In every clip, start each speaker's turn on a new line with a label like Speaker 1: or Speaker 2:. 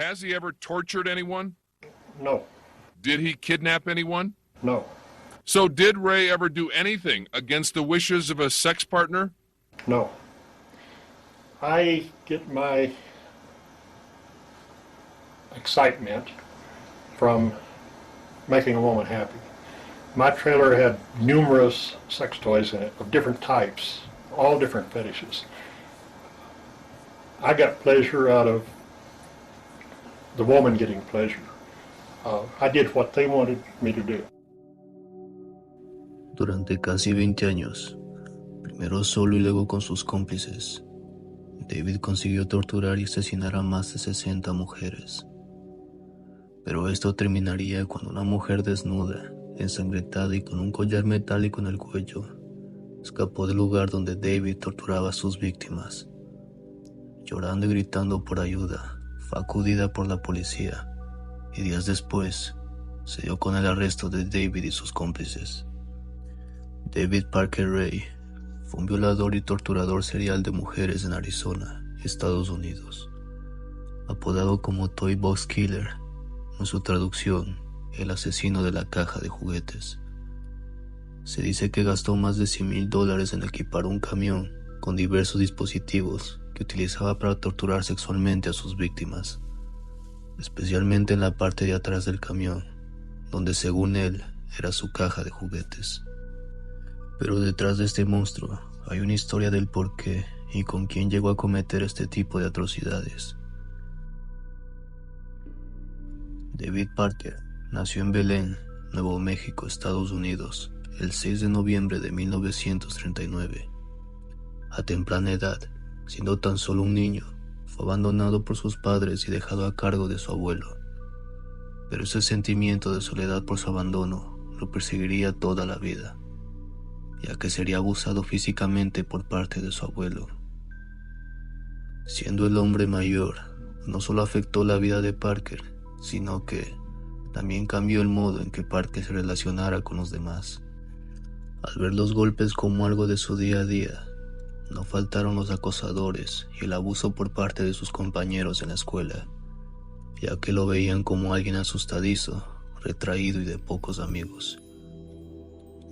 Speaker 1: Has he ever tortured anyone?
Speaker 2: No.
Speaker 1: Did he kidnap anyone?
Speaker 2: No.
Speaker 1: So did Ray ever do anything against the wishes of a sex partner?
Speaker 2: No. I get my excitement from making a woman happy. My trailer had numerous sex toys in it of different types, all different fetishes. I got pleasure out of the woman getting pleasure. I did what they wanted me to do.
Speaker 3: Durante casi 20 años, primero solo y luego con sus cómplices, David consiguió torturar y asesinar a más de 60 mujeres. Pero esto terminaría cuando una mujer desnuda, ensangrentada y con un collar metálico en el cuello, escapó del lugar donde David torturaba a sus víctimas. Llorando y gritando por ayuda, fue acudida por la policía y días después se dio con el arresto de David y sus cómplices. David Parker Ray fue un violador y torturador serial de mujeres en Arizona, Estados Unidos. Apodado como Toy Box Killer, en su traducción, el asesino de la caja de juguetes. Se dice que gastó más de $100,000 en equipar un camión con diversos dispositivos que utilizaba para torturar sexualmente a sus víctimas, especialmente en la parte de atrás del camión, donde según él era su caja de juguetes. Pero detrás de este monstruo hay una historia del por qué y con quién llegó a cometer este tipo de atrocidades. David Parker nació en Belén, Nuevo México, Estados Unidos, el 6 de noviembre de 1939. A temprana edad, siendo tan solo un niño, fue abandonado por sus padres y dejado a cargo de su abuelo. Pero ese sentimiento de soledad por su abandono lo perseguiría toda la vida, ya que sería abusado físicamente por parte de su abuelo. Siendo el hombre mayor, no solo afectó la vida de Parker, sino que también cambió el modo en que Parker se relacionara con los demás. Al ver los golpes como algo de su día a día, no faltaron los acosadores y el abuso por parte de sus compañeros en la escuela, ya que lo veían como alguien asustadizo, retraído y de pocos amigos.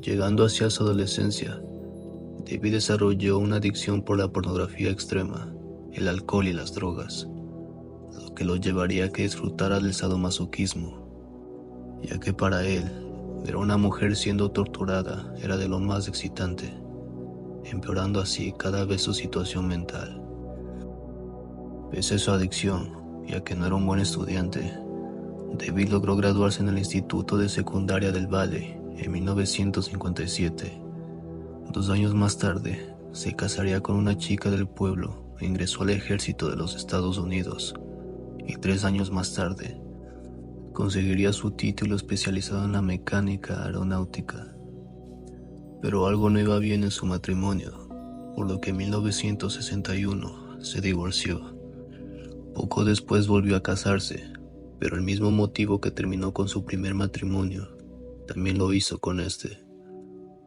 Speaker 3: Llegando hacia su adolescencia, David desarrolló una adicción por la pornografía extrema, el alcohol y las drogas, lo que lo llevaría a que disfrutara del sadomasoquismo, ya que para él, ver a una mujer siendo torturada era de lo más excitante, empeorando así cada vez su situación mental. Pese a su adicción, ya que no era un buen estudiante, David logró graduarse en el Instituto de Secundaria del Valle en 1957. 2 años más tarde, se casaría con una chica del pueblo e ingresó al ejército de los Estados Unidos, y 3 años más tarde, conseguiría su título especializado en la mecánica aeronáutica. Pero algo no iba bien en su matrimonio, por lo que en 1961 se divorció. Poco después volvió a casarse, pero el mismo motivo que terminó con su primer matrimonio, también lo hizo con este,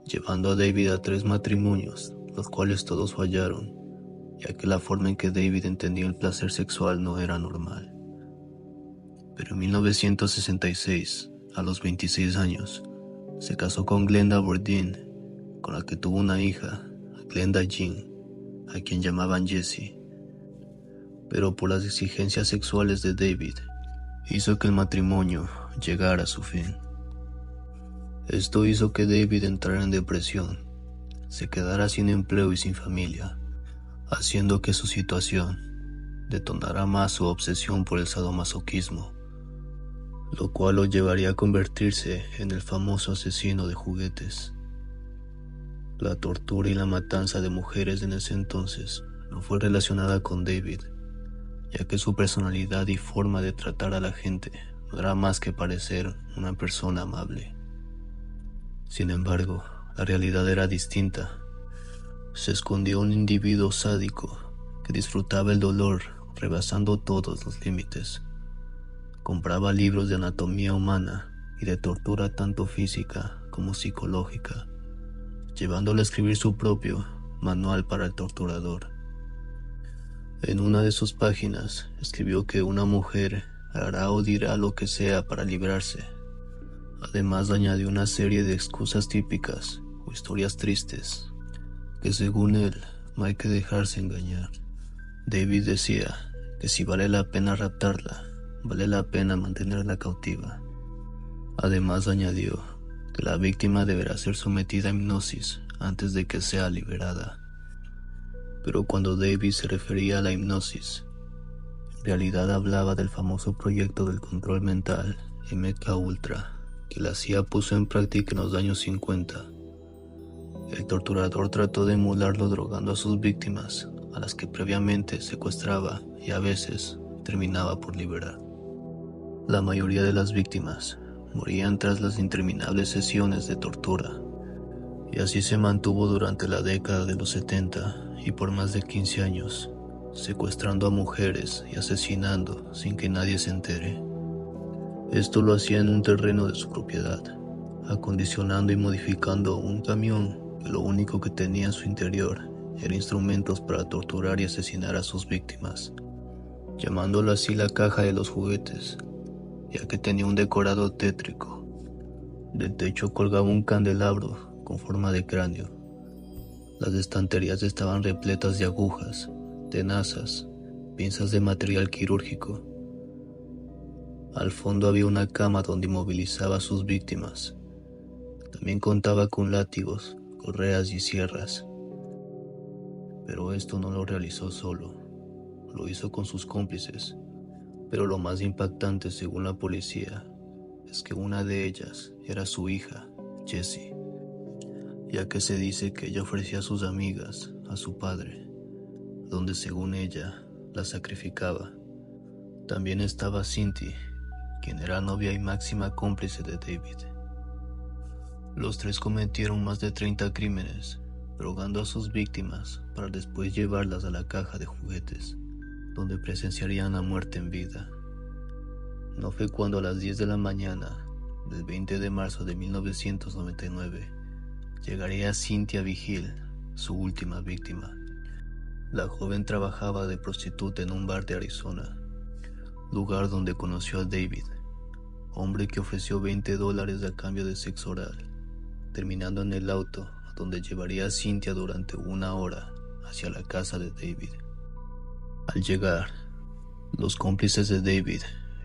Speaker 3: llevando a David a 3 matrimonios, los cuales todos fallaron, ya que la forma en que David entendía el placer sexual no era normal. Pero en 1966, a los 26 años, se casó con Glenda Bourdin, con la que tuvo una hija, Glenda Jean, a quien llamaban Jessie. Pero por las exigencias sexuales de David, hizo que el matrimonio llegara a su fin. Esto hizo que David entrara en depresión, se quedara sin empleo y sin familia, haciendo que su situación detonara más su obsesión por el sadomasoquismo, lo cual lo llevaría a convertirse en el famoso asesino de juguetes. La tortura y la matanza de mujeres en ese entonces no fue relacionada con David, ya que su personalidad y forma de tratar a la gente no era más que parecer una persona amable. Sin embargo, la realidad era distinta. Se escondió un individuo sádico que disfrutaba el dolor rebasando todos los límites. Compraba libros de anatomía humana y de tortura tanto física como psicológica, llevándole a escribir su propio manual para el torturador. En una de sus páginas escribió que una mujer hará o dirá lo que sea para librarse. Además añadió una serie de excusas típicas o historias tristes, que según él no hay que dejarse engañar. David decía que si vale la pena raptarla, vale la pena mantenerla cautiva. Además añadió que la víctima deberá ser sometida a hipnosis antes de que sea liberada. Pero cuando David se refería a la hipnosis, en realidad hablaba del famoso proyecto del control mental MK Ultra, que la CIA puso en práctica en los años 50. El torturador trató de emularlo drogando a sus víctimas, a las que previamente secuestraba y a veces terminaba por liberar. La mayoría de las víctimas morían tras las interminables sesiones de tortura, y así se mantuvo durante la década de los 70 y por más de 15 años, secuestrando a mujeres y asesinando sin que nadie se entere. Esto lo hacía en un terreno de su propiedad, acondicionando y modificando un camión que lo único que tenía en su interior eran instrumentos para torturar y asesinar a sus víctimas, llamándolo así la caja de los juguetes, ya que tenía un decorado tétrico. Del techo colgaba un candelabro con forma de cráneo. Las estanterías estaban repletas de agujas, tenazas, pinzas de material quirúrgico. Al fondo había una cama donde inmovilizaba a sus víctimas. También contaba con látigos, correas y sierras. Pero esto no lo realizó solo, lo hizo con sus cómplices. Pero lo más impactante, según la policía, es que una de ellas era su hija, Jessie, ya que se dice que ella ofrecía a sus amigas a su padre, donde según ella la sacrificaba. También estaba Cynthia, quien era novia y máxima cómplice de David. Los tres cometieron más de 30 crímenes, drogando a sus víctimas para después llevarlas a la caja de juguetes, donde presenciarían la muerte en vida. No fue cuando a las 10 de la mañana del 20 de marzo de 1999 llegaría Cynthia Vigil, su última víctima. La joven trabajaba de prostituta en un bar de Arizona, lugar donde conoció a David, hombre que ofreció $20 a cambio de sexo oral, terminando en el auto donde llevaría a Cynthia durante 1 hora hacia la casa de David. Al llegar, los cómplices de David,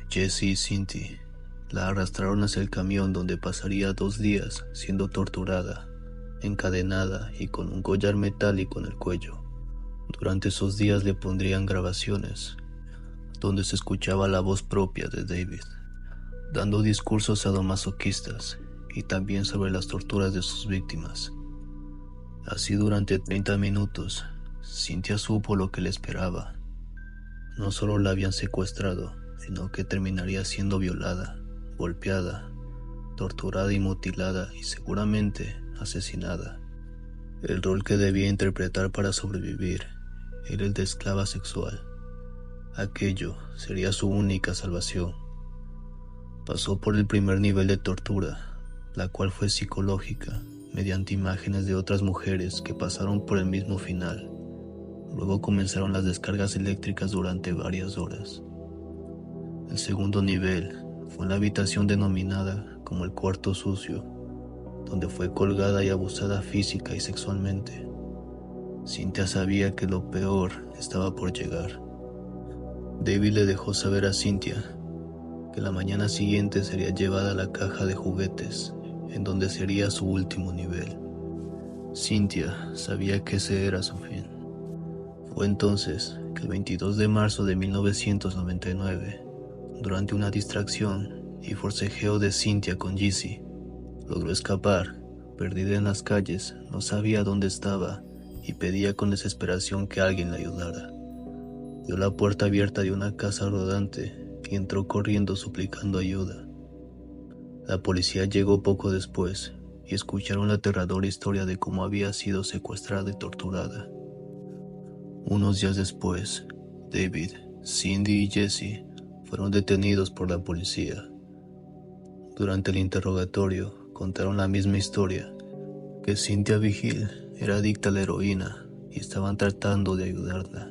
Speaker 3: Jessie y Cynthia, la arrastraron hacia el camión donde pasaría 2 días siendo torturada, encadenada y con un collar metálico en el cuello. Durante esos días le pondrían grabaciones, donde se escuchaba la voz propia de David, dando discursos sadomasoquistas y también sobre las torturas de sus víctimas. Así durante 30 minutos, Cynthia supo lo que le esperaba. No solo la habían secuestrado, sino que terminaría siendo violada, golpeada, torturada y mutilada y seguramente asesinada. El rol que debía interpretar para sobrevivir era el de esclava sexual. Aquello sería su única salvación. Pasó por el primer nivel de tortura, la cual fue psicológica, mediante imágenes de otras mujeres que pasaron por el mismo final. Luego comenzaron las descargas eléctricas durante varias horas. El segundo nivel fue en la habitación denominada como el cuarto sucio, donde fue colgada y abusada física y sexualmente. Cynthia sabía que lo peor estaba por llegar. David le dejó saber a Cynthia que la mañana siguiente sería llevada a la caja de juguetes, en donde sería su último nivel. Cynthia sabía que ese era su fin. Fue entonces que el 22 de marzo de 1999, durante una distracción y forcejeo de Cynthia con Jessie, logró escapar. Perdida en las calles, no sabía dónde estaba y pedía con desesperación que alguien la ayudara. Vio la puerta abierta de una casa rodante y entró corriendo suplicando ayuda. La policía llegó poco después y escucharon la aterradora historia de cómo había sido secuestrada y torturada. Unos días después, David, Cindy y Jessie fueron detenidos por la policía. Durante el interrogatorio contaron la misma historia, que Cynthia Vigil era adicta a la heroína y estaban tratando de ayudarla.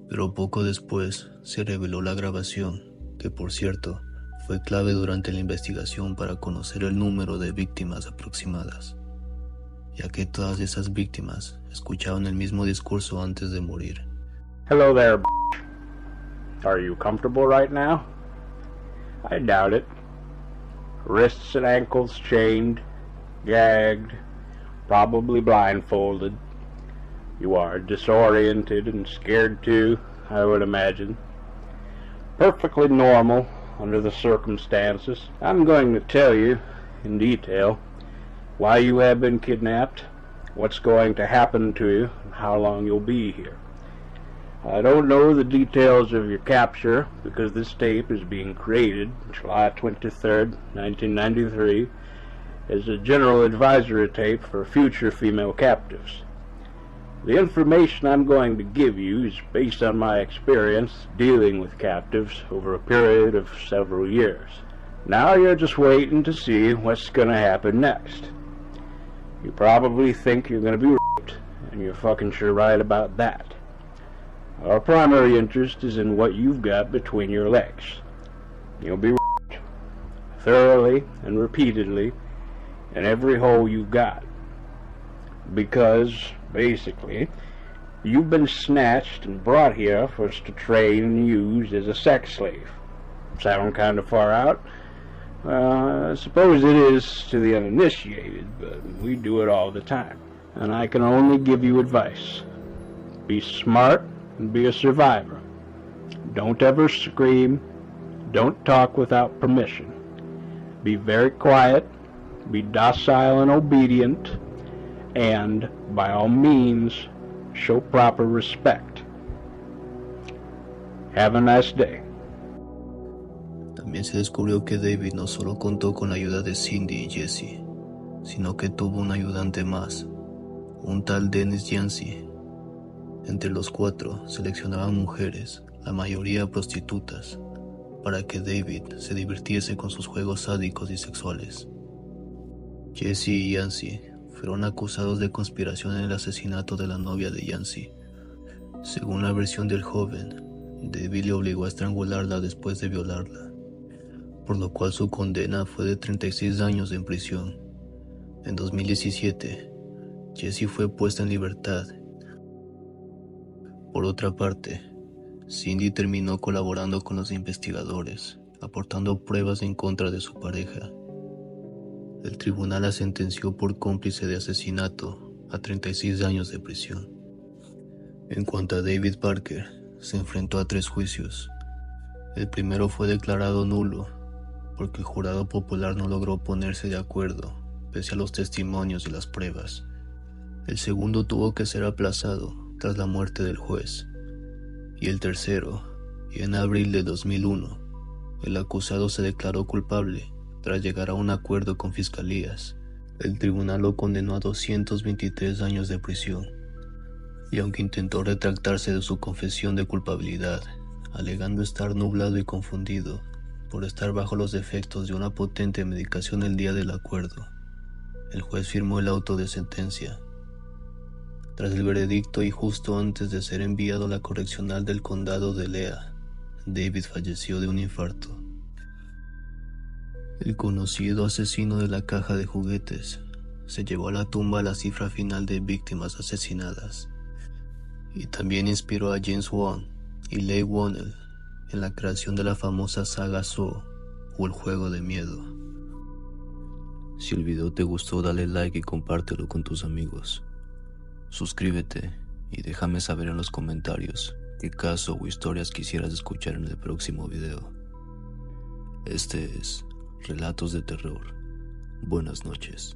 Speaker 3: Pero poco después se reveló la grabación, que por cierto fue clave durante la investigación para conocer el número de víctimas aproximadas, ya que todas esas víctimas escuchaban el mismo discurso antes de morir.
Speaker 4: Hello there, Are you comfortable right now? I doubt it. Wrists and ankles chained, gagged, probably blindfolded. You are disoriented and scared too, I would imagine. Perfectly normal under the circumstances. I'm going to tell you in detail why you have been kidnapped, what's going to happen to you, and how long you'll be here. I don't know the details of your capture because this tape is being created July 23rd, 1993 as a general advisory tape for future female captives. The information I'm going to give you is based on my experience dealing with captives over a period of several years. Now you're just waiting to see what's going to happen next. You probably think you're going to be raped, and you're fucking sure right about that. Our primary interest is in what you've got between your legs. You'll be raped thoroughly and repeatedly in every hole you've got. Because, basically, you've been snatched and brought here for us to train and use as a sex slave. Sound kind of far out? I suppose it is to the uninitiated, but we do it all the time. And I can only give you advice. Be smart and be a survivor. Don't ever scream. Don't talk without permission. Be very quiet. Be docile and obedient. And, by all means, show proper respect. Have a nice day.
Speaker 3: También se descubrió que David no solo contó con la ayuda de Cindy y Jesse, sino que tuvo un ayudante más, un tal Dennis Yancey. Entre los cuatro seleccionaban mujeres, la mayoría prostitutas, para que David se divirtiese con sus juegos sádicos y sexuales. Jesse y Yancey fueron acusados de conspiración en el asesinato de la novia de Yancey. Según la versión del joven, David le obligó a estrangularla después de violarla, por lo cual su condena fue de 36 años en prisión. En 2017, Jesse fue puesta en libertad. Por otra parte, Cindy terminó colaborando con los investigadores, aportando pruebas en contra de su pareja. El tribunal la sentenció por cómplice de asesinato a 36 años de prisión. En cuanto a David Parker, se enfrentó a 3 juicios. El primero fue declarado nulo, porque el jurado popular no logró ponerse de acuerdo, pese a los testimonios y las pruebas. El segundo tuvo que ser aplazado tras la muerte del juez. Y el tercero, y en abril de 2001, el acusado se declaró culpable tras llegar a un acuerdo con fiscalías. El tribunal lo condenó a 223 años de prisión. Y aunque intentó retractarse de su confesión de culpabilidad, alegando estar nublado y confundido por estar bajo los efectos de una potente medicación el día del acuerdo, el juez firmó el auto de sentencia. Tras el veredicto y justo antes de ser enviado a la correccional del condado de Lea, David falleció de un infarto. El conocido asesino de la caja de juguetes se llevó a la tumba la cifra final de víctimas asesinadas, y también inspiró a James Wan y Leigh Whannell en la creación de la famosa saga Saw, o el juego de miedo. Si el video te gustó, dale like y compártelo con tus amigos. Suscríbete y déjame saber en los comentarios qué caso o historias quisieras escuchar en el próximo video. Este es Relatos de Terror. Buenas noches.